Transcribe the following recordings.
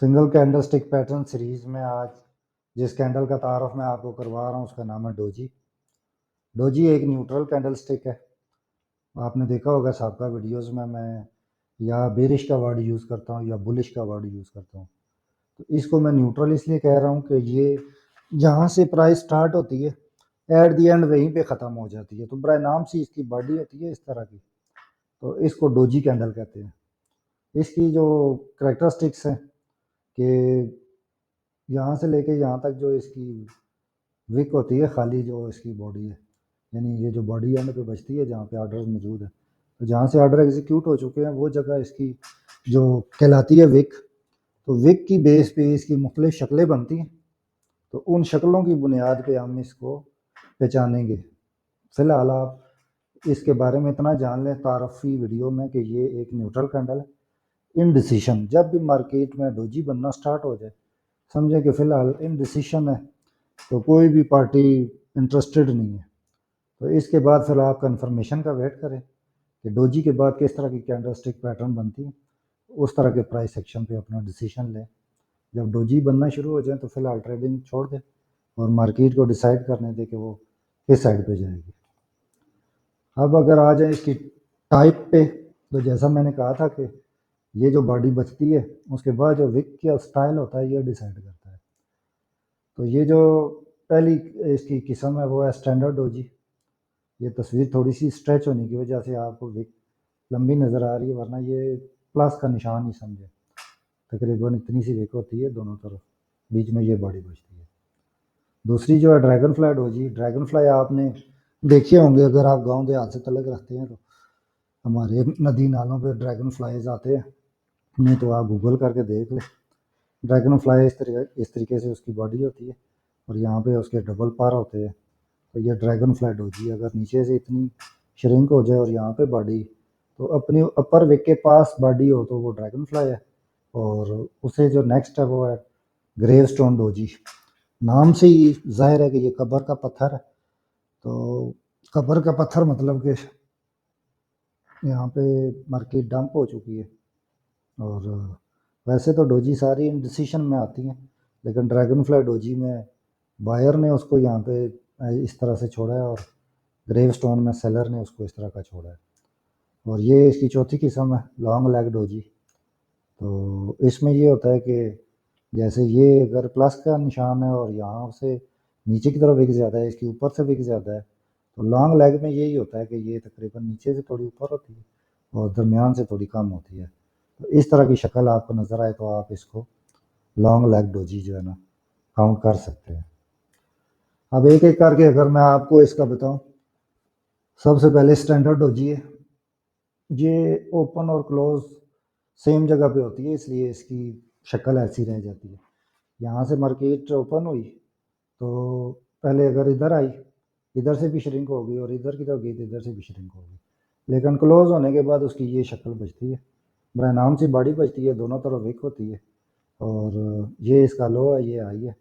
Single candlestick pattern series میں آج جس کینڈل کا تعارف میں آپ کو کروا رہا ہوں اس کا نام ہے ڈوجی۔ ڈوجی ایک نیوٹرل کینڈل سٹک ہے۔ آپ نے دیکھا ہوگا سابقہ ویڈیوز میں یا بیرش کا ورڈ یوز کرتا ہوں یا بلش کا ورڈ یوز کرتا ہوں، تو اس کو میں نیوٹرل اس لیے کہہ رہا ہوں کہ یہ جہاں سے پرائس سٹارٹ ہوتی ہے ایٹ دی اینڈ وہیں پہ ختم ہو جاتی ہے، تو برائے نام سے اس کی باڈی ہوتی ہے اس طرح کی، تو اس کو ڈوجی کینڈل کہتے ہیں۔ اس کی جو کریکٹرسٹکس ہیں کہ یہاں سے لے کے یہاں تک جو اس کی وک ہوتی ہے، خالی جو اس کی باڈی ہے، یعنی یہ جو باڈی اینڈ پہ بچتی ہے جہاں پہ آرڈرز موجود ہیں، تو جہاں سے آرڈر ایگزیکیوٹ ہو چکے ہیں وہ جگہ اس کی جو کہلاتی ہے وک، تو وک کی بیس پہ اس کی مختلف شکلیں بنتی ہیں، تو ان شکلوں کی بنیاد پہ ہم اس کو پہچانیں گے۔ فی الحال آپ اس کے بارے میں اتنا جان لیں تعارفی ویڈیو میں کہ یہ ایک نیوٹرل کینڈل ہے۔ ان ڈیسیشن جب بھی مارکیٹ میں ڈوجی بننا سٹارٹ ہو جائے، سمجھیں کہ فی الحال ان ڈیسیشن ہے، تو کوئی بھی پارٹی انٹرسٹڈ نہیں ہے، تو اس کے بعد پھر آپ کنفرمیشن کا ویٹ کریں کہ ڈوجی کے بعد کس طرح کی کینڈل سٹک پیٹرن بنتی ہے، اس طرح کے پرائس ایکشن پہ اپنا ڈیسیشن لیں۔ جب ڈوجی بننا شروع ہو جائیں تو فی الحال ٹریڈنگ چھوڑ دیں اور مارکیٹ کو ڈیسائیڈ کرنے دیں کہ وہ کس سائڈ پہ جائے گی۔ اب اگر آ جائیں اس کی ٹائپ پہ، تو جیسا میں نے کہا تھا کہ یہ جو باڈی بچتی ہے اس کے بعد جو وک کا سٹائل ہوتا ہے یہ ڈیسائیڈ کرتا ہے۔ تو یہ جو پہلی اس کی قسم ہے وہ ہے اسٹینڈرڈ ڈوجی۔ یہ تصویر تھوڑی سی اسٹریچ ہونے کی وجہ سے آپ کو وک لمبی نظر آ رہی ہے، ورنہ یہ پلس کا نشان ہی سمجھے، تقریباً اتنی سی وک ہوتی ہے دونوں طرف، بیچ میں یہ باڈی بچتی ہے۔ دوسری جو ہے dragon fly doji. Dragon fly آپ نے دیکھے ہوں گے، اگر آپ گاؤں دیہات سے تعلق رکھتے ہیں تو ہمارے ندی نالوں پہ ڈریگن فلائیز آتے ہیں، نہیں تو آپ گوگل کر کے دیکھ لیں۔ ڈریگن فلائی اس طریقے سے اس کی باڈی ہوتی ہے اور یہاں پہ اس کے ڈبل پار ہوتے ہیں، تو یہ ڈریگن فلائی ڈوجی ہے۔ اگر نیچے سے اتنی شرنک ہو جائے اور یہاں پہ باڈی، تو اپنی اپر وک کے پاس باڈی ہو تو وہ ڈریگن فلائی ہے، اور اسے جو نیکسٹ ہے وہ ہے گریو سٹون ڈوجی۔ نام سے ہی ظاہر ہے کہ یہ قبر کا پتھر ہے، تو قبر کا پتھر مطلب کہ یہاں پہ مارکیٹ ڈمپ ہو چکی ہے، اور ویسے تو ڈوجی ساری ان ڈیسیشن میں آتی ہیں، لیکن ڈریگن فلائی ڈوجی میں بائر نے اس کو یہاں پہ اس طرح سے چھوڑا ہے اور گریو سٹون میں سیلر نے اس کو اس طرح کا چھوڑا ہے۔ اور یہ اس کی چوتھی قسم ہے لانگ لیگ ڈوجی۔ تو اس میں یہ ہوتا ہے کہ جیسے یہ اگر پلس کا نشان ہے اور یہاں سے نیچے کی طرف وک زیادہ ہے، اس کی اوپر سے وک زیادہ ہے، تو لانگ لیگ میں یہی ہوتا ہے کہ یہ تقریباً نیچے سے تھوڑی اوپر ہوتی ہے اور درمیان سے تھوڑی کم ہوتی ہے۔ تو اس طرح کی شکل آپ کو نظر آئے تو آپ اس کو لانگ لیگ ڈوجی جو ہے نا کاؤنٹ کر سکتے ہیں۔ اب ایک ایک کر کے اگر میں آپ کو اس کا بتاؤں، سب سے پہلے اسٹینڈرڈ ڈوجی ہے۔ یہ اوپن اور کلوز سیم جگہ پہ ہوتی ہے، اس لیے اس کی شکل ایسی رہ جاتی ہے۔ یہاں سے مارکیٹ اوپن ہوئی تو پہلے اگر ادھر آئی، ادھر سے بھی شرنک ہوگی، اور ادھر کی طرف گئی تو ادھر سے بھی شرنک ہوگی، لیکن کلوز ہونے کے بعد اس کی یہ شکل بچتی ہے، برائے نام سے باڈی بچتی ہے، دونوں طرف وک ہوتی ہے، اور یہ اس کا لو ہے، یہ آئی ہے،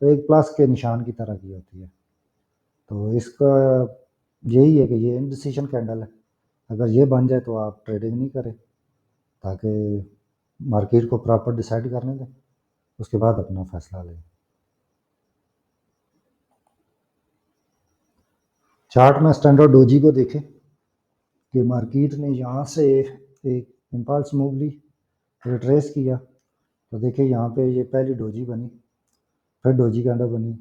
تو ایک پلس کے نشان کی طرح کی ہوتی ہے۔ تو اس کا یہی ہے کہ یہ انڈیسیشن کینڈل ہے، اگر یہ بن جائے تو آپ ٹریڈنگ نہیں کریں، تاکہ مارکیٹ کو پراپر ڈیسائیڈ کرنے دیں، اس کے بعد اپنا فیصلہ لیں۔ چارٹ میں اسٹینڈرڈ ڈوجی کو دیکھیں کہ مارکیٹ نے یہاں سے ایک امپلس موو لی، ریٹریس کیا، تو دیکھیں یہاں پہ یہ پہلی ڈوجی بنی، پھر ڈوجی کینڈل بنی،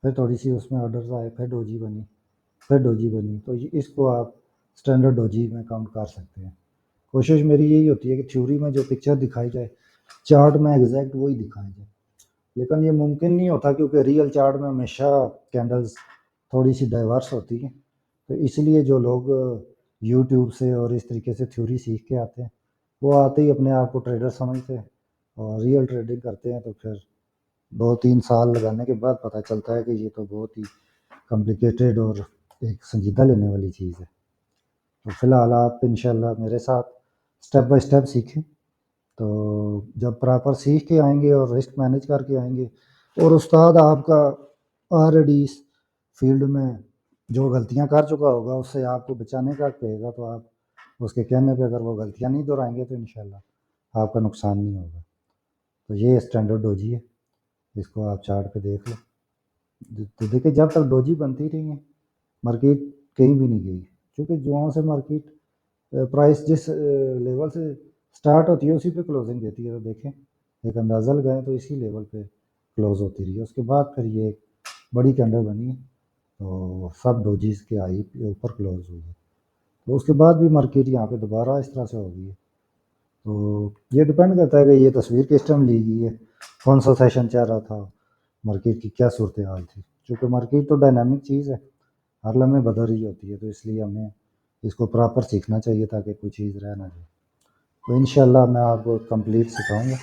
پھر تھوڑی سی اس میں آرڈرز آئے، پھر ڈوجی بنی، پھر ڈوجی بنی، تو اس کو آپ اسٹینڈرڈ ڈوجی میں کاؤنٹ کر سکتے ہیں۔ کوشش میری یہی ہوتی ہے کہ تھیوری میں جو پکچر دکھائی جائے چارٹ میں ایگزیکٹ وہی دکھائی جائے، لیکن یہ ممکن نہیں ہوتا کیونکہ ریئل چارٹ میں ہمیشہ کینڈلز تھوڑی سی ڈائیورس ہوتی ہیں، تو اس لیے جو لوگ یوٹیوب سے اور اس طریقے سے تھیوری سیکھ کے آتے ہیں وہ آتے ہی اپنے آپ کو ٹریڈر سمجھتے ہیں اور ریئل ٹریڈنگ کرتے ہیں، تو پھر 2-3 سال لگانے کے بعد پتہ چلتا ہے کہ یہ تو بہت ہی کمپلیکیٹڈ اور ایک سنجیدہ لینے والی چیز ہے۔ تو فی الحال آپ انشاءاللہ میرے ساتھ سٹیپ بائی سٹیپ سیکھیں، تو جب پراپر سیکھ کے آئیں گے اور رسک مینیج کر کے آئیں گے، اور استاد آپ کا آلریڈی اس فیلڈ میں جو غلطیاں کر چکا ہوگا اس سے آپ کو بچانے کا کہے گا، تو آپ اس کے کہنے پہ اگر وہ غلطیاں نہیں دہرائیں گے تو انشاءاللہ آپ کا نقصان نہیں ہوگا۔ تو یہ اسٹینڈرڈ ڈوجی ہے، اس کو آپ چارٹ پہ دیکھ لو۔ تو دیکھیں جب تک ڈوجی بنتی رہی ہیں مارکیٹ کہیں بھی نہیں گئی، کیونکہ جہاں سے مارکیٹ پرائس جس لیول سے سٹارٹ ہوتی ہے اسی پہ کلوزنگ دیتی ہے۔ تو دیکھیں ایک اندازہ لگائیں تو اسی لیول پہ کلوز ہوتی رہی ہے، اس کے بعد پھر یہ ایک بڑی کینڈل بنی ہے تو سب ڈوجیز کے آئی اوپر کلوز ہوئی ہے، تو اس کے بعد بھی مارکیٹ یہاں پہ دوبارہ اس طرح سے ہو گئی ہے۔ تو یہ ڈپینڈ کرتا ہے کہ یہ تصویر کس ٹائم لی گئی ہے، کون سا سیشن چل رہا تھا، مارکیٹ کی کیا صورتحال تھی، کیونکہ مارکیٹ تو ڈائنامک چیز ہے، ہر لمحے بدل رہی ہوتی ہے، تو اس لیے ہمیں اس کو پراپر سیکھنا چاہیے تاکہ کوئی چیز رہ نہ جائے۔ تو انشاءاللہ میں آپ کو کمپلیٹ سکھاؤں گا۔